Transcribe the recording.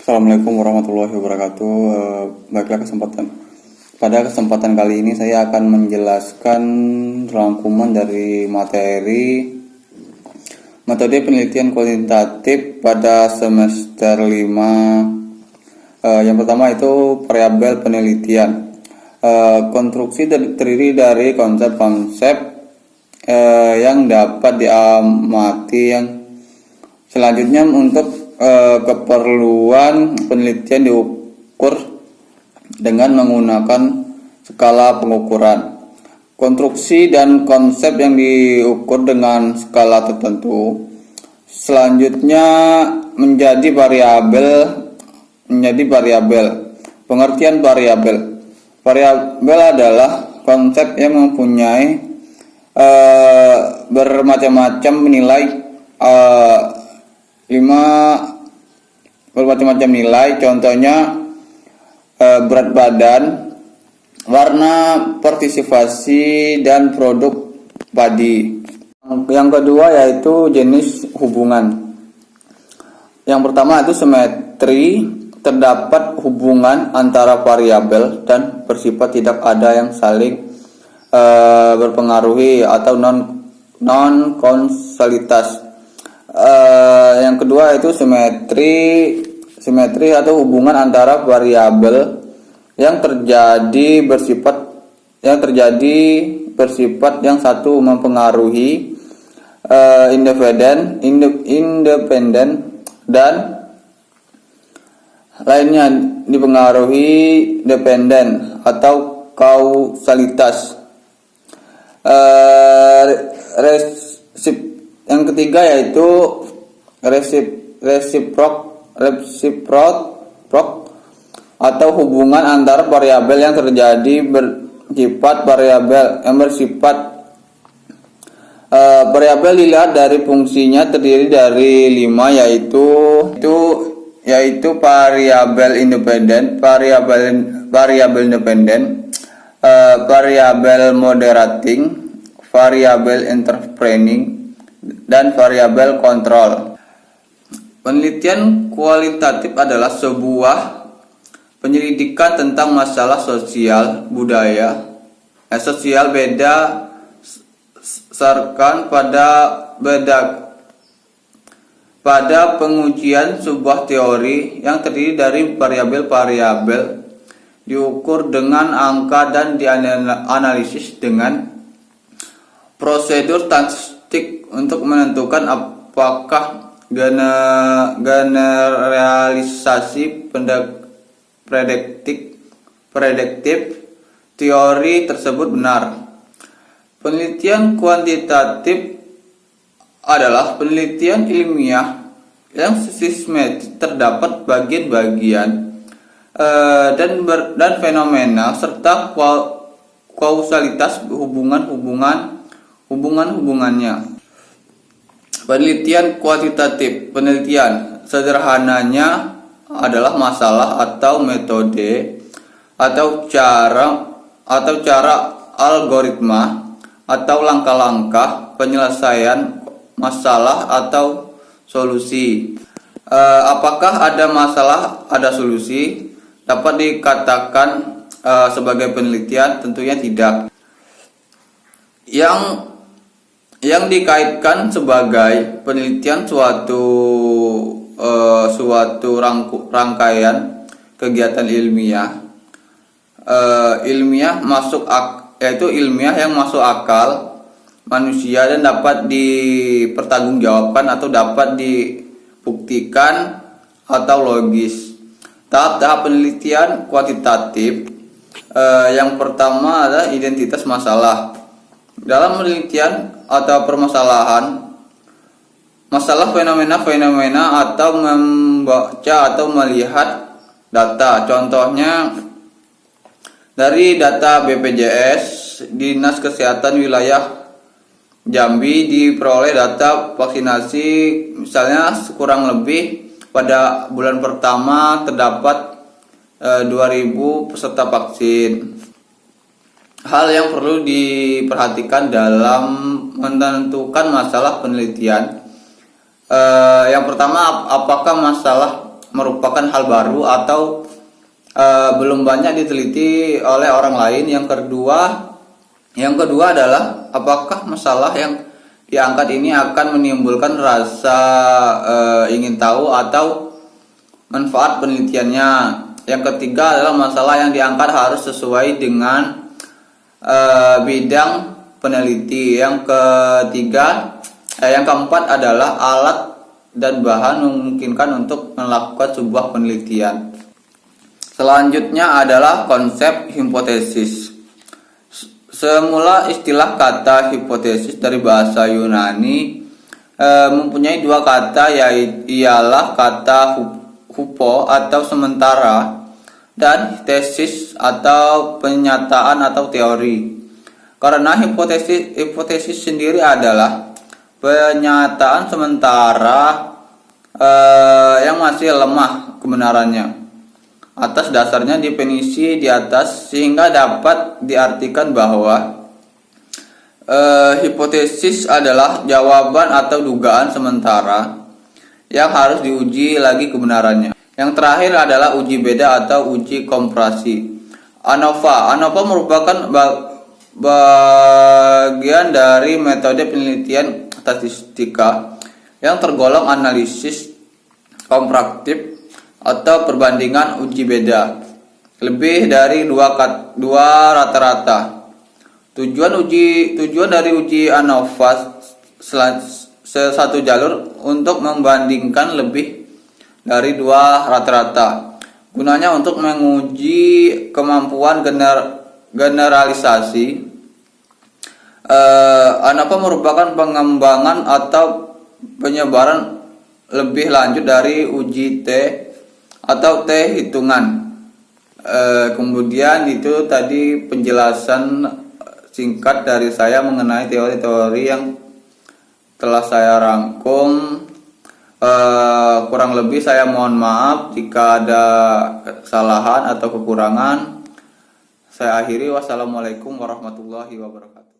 Assalamualaikum warahmatullahi wabarakatuh. Baiklah, pada kesempatan kali ini saya akan menjelaskan rangkuman dari materi metode penelitian kualitatif pada semester 5. Yang pertama itu variabel penelitian. Konstruksi terdiri dari konsep-konsep yang dapat diamati. Yang selanjutnya untuk keperluan penelitian diukur dengan menggunakan skala pengukuran. Konstruksi dan konsep yang diukur dengan skala tertentu selanjutnya menjadi variabel. Pengertian variabel. Variabel adalah konsep yang mempunyai bermacam-macam nilai, bermacam-macam nilai, contohnya berat badan, warna, partisipasi, dan produk padi. Yang kedua yaitu jenis hubungan. Yang pertama itu simetri. Terdapat hubungan antara variabel dan bersifat tidak ada yang saling berpengaruhi atau non-kausalitas. Yang kedua itu simetri atau hubungan antara variabel yang terjadi bersifat yang satu mempengaruhi independen dan lainnya dipengaruhi dependen atau kausalitas. Yang ketiga yaitu reciprok atau hubungan antar variabel yang terjadi bersifat variabel dilihat dari fungsinya terdiri dari 5 yaitu variabel independen, variabel moderating, variabel intervening, dan variabel kontrol. Penelitian kualitatif adalah sebuah penyelidikan tentang masalah sosial berdasarkan pada pengujian sebuah teori yang terdiri dari variabel-variabel diukur dengan angka dan dianalisis dengan prosedur statistik untuk menentukan apakah generalisasi prediktif teori tersebut benar. Penelitian kuantitatif adalah penelitian ilmiah yang sistematis, terdapat bagian-bagian dan fenomena serta kausalitas hubungannya. Penelitian kuantitatif. Penelitian sederhananya adalah masalah atau metode atau cara algoritma atau langkah-langkah penyelesaian masalah atau solusi. Apakah ada masalah, ada solusi? Dapat dikatakan sebagai penelitian? Tentunya tidak. Yang dikaitkan sebagai penelitian suatu rangkaian kegiatan ilmiah. Yaitu ilmiah yang masuk akal manusia dan dapat dipertanggungjawabkan atau dapat dibuktikan atau logis. Tahap-tahap penelitian kuantitatif. Yang pertama adalah identitas masalah. Dalam penelitian atau permasalahan, masalah fenomena atau membaca atau melihat data. Contohnya dari data BPJS, Dinas Kesehatan Wilayah Jambi diperoleh data vaksinasi, misalnya kurang lebih pada bulan pertama terdapat 2.000 peserta vaksin. Hal yang perlu diperhatikan dalam menentukan masalah penelitian. Yang pertama, apakah merupakan hal baru atau belum banyak diteliti oleh orang lain. Yang kedua adalah apakah masalah yang diangkat ini akan menimbulkan rasa ingin tahu atau manfaat penelitiannya. Yang ketiga adalah masalah yang diangkat harus sesuai dengan bidang peneliti. Yang keempat adalah alat dan bahan memungkinkan untuk melakukan sebuah penelitian. Selanjutnya adalah konsep hipotesis. Semula istilah kata hipotesis dari bahasa Yunani mempunyai dua kata, ialah kata hupo atau sementara dan tesis atau penyataan atau teori. Karena hipotesis sendiri adalah penyataan sementara yang masih lemah kebenarannya atas dasarnya definisi di atas, sehingga dapat diartikan bahwa hipotesis adalah jawaban atau dugaan sementara yang harus diuji lagi kebenarannya. Yang terakhir adalah uji beda atau uji komparasi. ANOVA merupakan bagian dari metode penelitian statistika yang tergolong analisis komparatif atau perbandingan uji beda lebih dari dua rata-rata. Tujuan dari uji ANOVA satu jalur untuk membandingkan lebih dari dua rata-rata. Gunanya untuk menguji kemampuan generalisasi. ANOVA merupakan pengembangan atau penyebaran lebih lanjut dari uji T atau T hitungan. Kemudian itu tadi penjelasan singkat dari saya mengenai teori-teori yang telah saya rangkum. Kurang lebih saya mohon maaf jika ada kesalahan atau kekurangan. Saya akhiri. Wassalamualaikum warahmatullahi wabarakatuh.